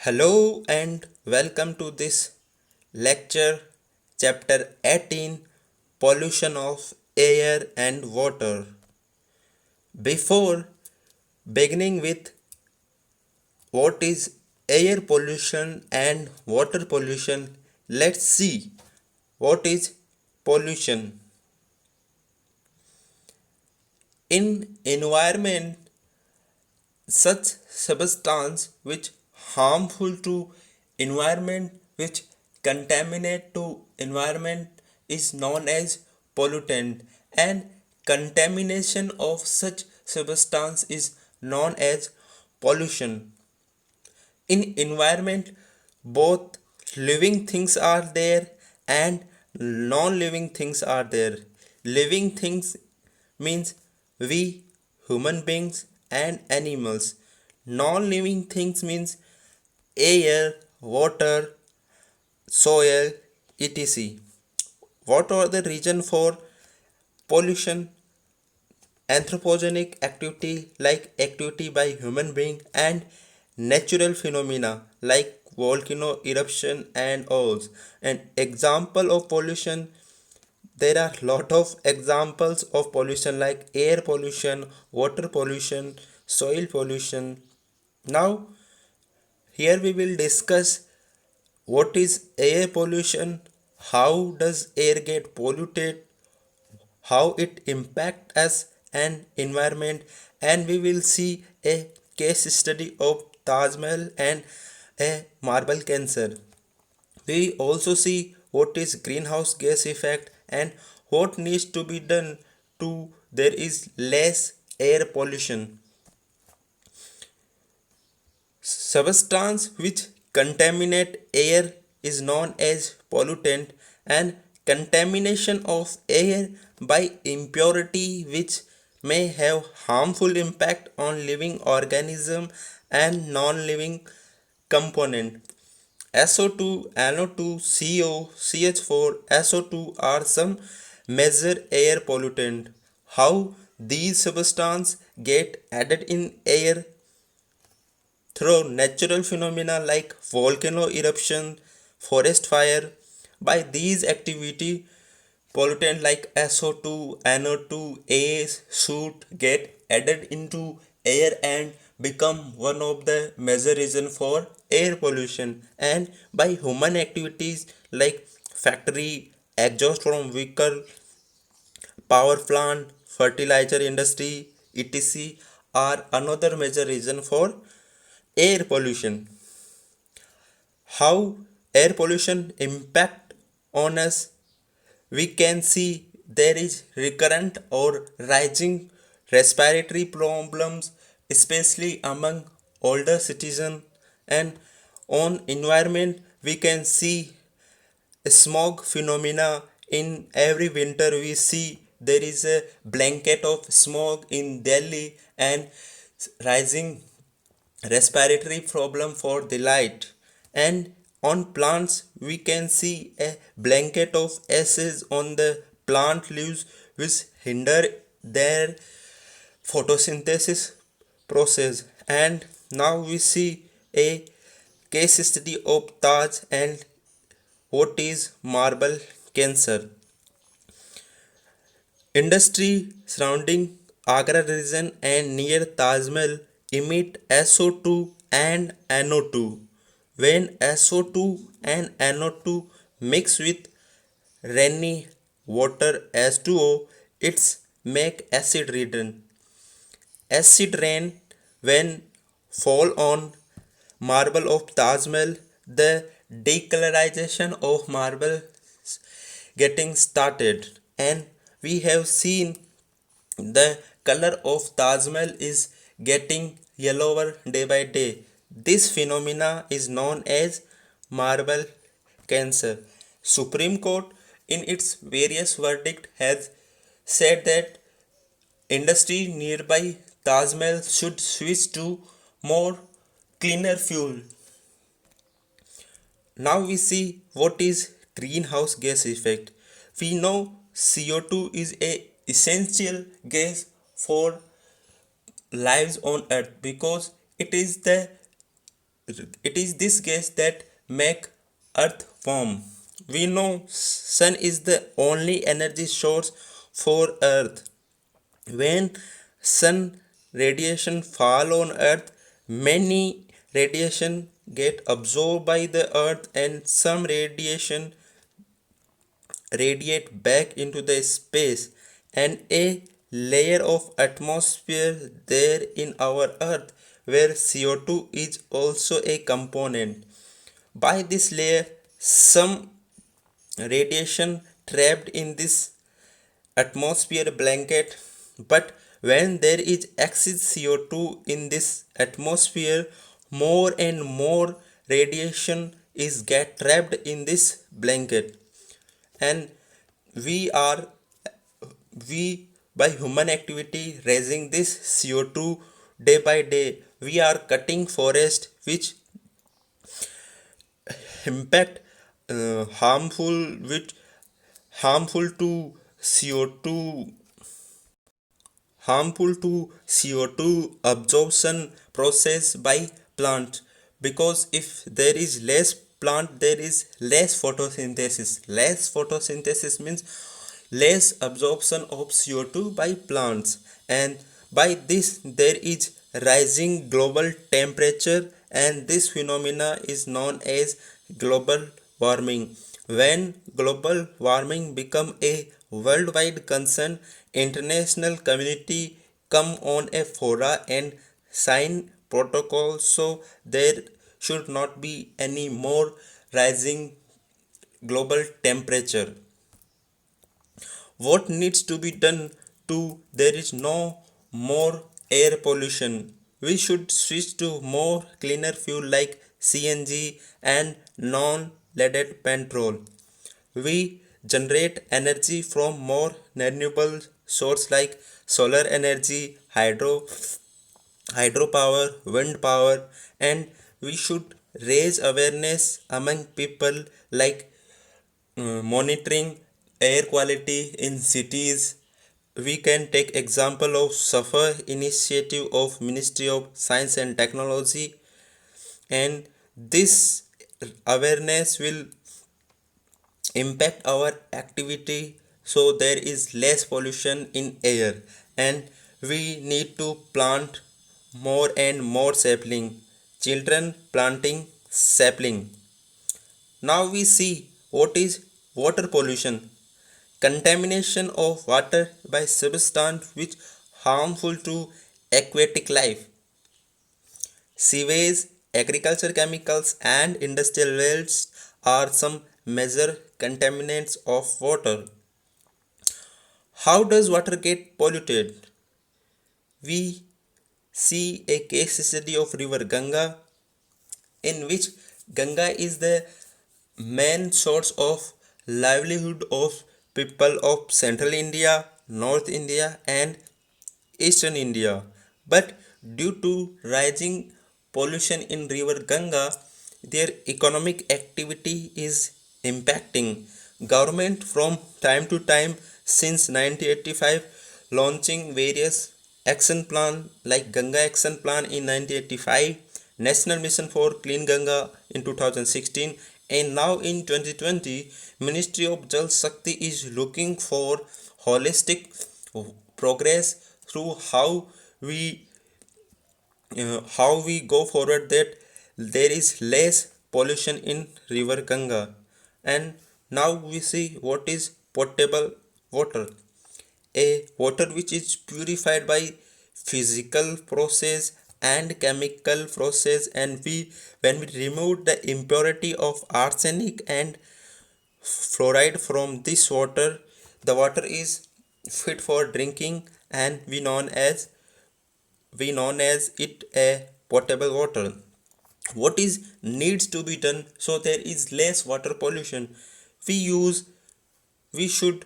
Hello and welcome to this lecture, chapter 18, Pollution of Air and Water. Before beginning with what is air pollution and water pollution, let's see what is pollution. In environment, such substance which harmful to environment, which contaminate to environment, is known as pollutant, and contamination of such substance is known as pollution. In environment, both living things are there and non-living things are there. Living things means we human beings and animals. Non-living things means air, water, soil, etc. What are the reason for pollution? Anthropogenic activity like activity by human being, and natural phenomena like volcano eruption and oils. An example of pollution, there are lot of examples of pollution like air pollution, water pollution, soil pollution. Now here we will discuss what is air pollution, how does air get polluted, how it impact us and environment, and we will see a case study of Taj Mahal and a marble cancer. We also see what is greenhouse gas effect and what needs to be done to there is less air pollution. Substance which contaminate air is known as pollutant, and contamination of air by impurity which may have harmful impact on living organism and non-living component. SO2, NO2, CO, CH4, SO2 are some major air pollutant. How these substances get added in air? Through natural phenomena like volcano eruption, forest fire. By these activity, pollutant like SO2, NO2, AS, soot get added into air and become one of the major reason for air pollution. And by human activities like factory, exhaust from vehicle, power plant, fertilizer industry, etc. are another major reason for air pollution. How air pollution impact on us? We can see there is recurrent or rising respiratory problems, especially among older citizens. And on environment, we can see smog phenomena. In every winter we see there is a blanket of smog in Delhi and rising respiratory problem for the light. And on plants we can see a blanket of acids on the plant leaves which hinder their photosynthesis process. And now we see a case study of Taj and what is marble cancer. Industry surrounding Agra region and near Taj Mahal emit SO2 and NO2. When SO2 and NO2 mix with rainy water H2O, it's make acid rain. Acid rain when fall on marble of Taj Mahal, the decolorization of marble getting started, and we have seen the color of Taj Mahal is getting yellower day by day. This phenomena is known as marble cancer. Supreme Court in its various verdict has said that industry nearby Taj Mahal should switch to more cleaner fuel. Now we see what is greenhouse gas effect. We know CO2 is a essential gas for lives on earth because it is the it is this gas that make earth warm. We know sun is the only energy source for earth. When sun radiation fall on earth, many radiation get absorbed by the earth and some radiation radiate back into the space, and a layer of atmosphere there in our earth where CO2 is also a component. By this layer, some radiation trapped in this atmosphere blanket, but when there is excess CO2 in this atmosphere, more and more radiation is get trapped in this blanket, and we are we by human activity raising this CO2 day by day. We are cutting forest which impact which harmful to CO2 harmful to CO2 absorption process by plant, because if there is less plant there is less photosynthesis means less absorption of CO2 by plants, and by this there is rising global temperature, and this phenomena is known as global warming. When global warming become a worldwide concern, international community come on a fora and sign protocol so there should not be any more rising global temperature. What needs to be done to there is no more air pollution? We should switch to more cleaner fuel like CNG and non leaded petrol. We generate energy from more renewable sources like solar energy, hydropower, wind power, and we should raise awareness among people like monitoring air quality in cities. We can take example of suffer initiative of Ministry of Science and Technology, and this awareness will impact our activity so there is less pollution in air, and we need to plant more and more sapling. Children planting sapling. Now we see what is water pollution. Contamination of water by substance which harmful to aquatic life. Sewage, agriculture chemicals and industrial waste are some major contaminants of water. How does water get polluted? We see a case study of river Ganga, in which Ganga is the main source of livelihood of people of Central India, North India, and Eastern India. But due to rising pollution in river Ganga, their economic activity is impacting. Government from time to time since 1985 launching various action plan like Ganga Action Plan in 1985, National Mission for Clean Ganga in 2016, and now in 2020 Ministry of Jal Shakti is looking for holistic progress through how we go forward that there is less pollution in river Ganga. And now we see what is potable water. A water which is purified by physical process and chemical process, and we when we remove the impurity of arsenic and fluoride from this water, the water is fit for drinking, and we known as it a potable water. What is needs to be done so there is less water pollution? We use we should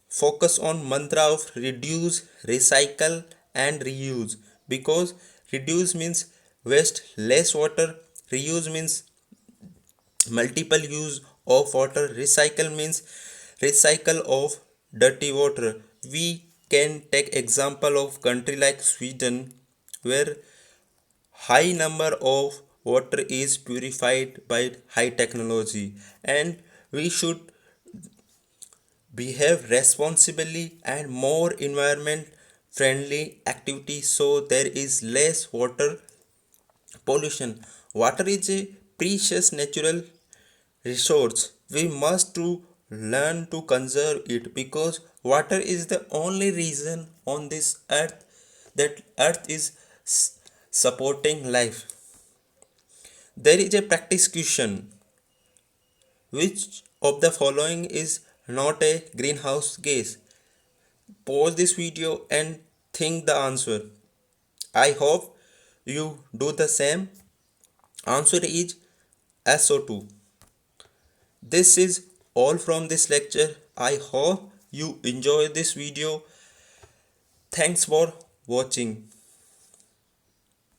focus on mantra of reduce, recycle and reuse, because reduce means waste less water, reuse means multiple use of water, recycle means recycle of dirty water. We can take example of country like Sweden, where high number of water is purified by high technology, and we should behave responsibly and more environment friendly activities so there is less water pollution. Water is a precious natural resource. We must to learn to conserve it because water is the only reason on this earth that earth is supporting life. There is a practice question: which of the following is not a greenhouse gas? Pause this video and think the answer. I hope you do the same. Answer is SO2. This is all from this lecture. I hope you enjoy this video. Thanks for watching.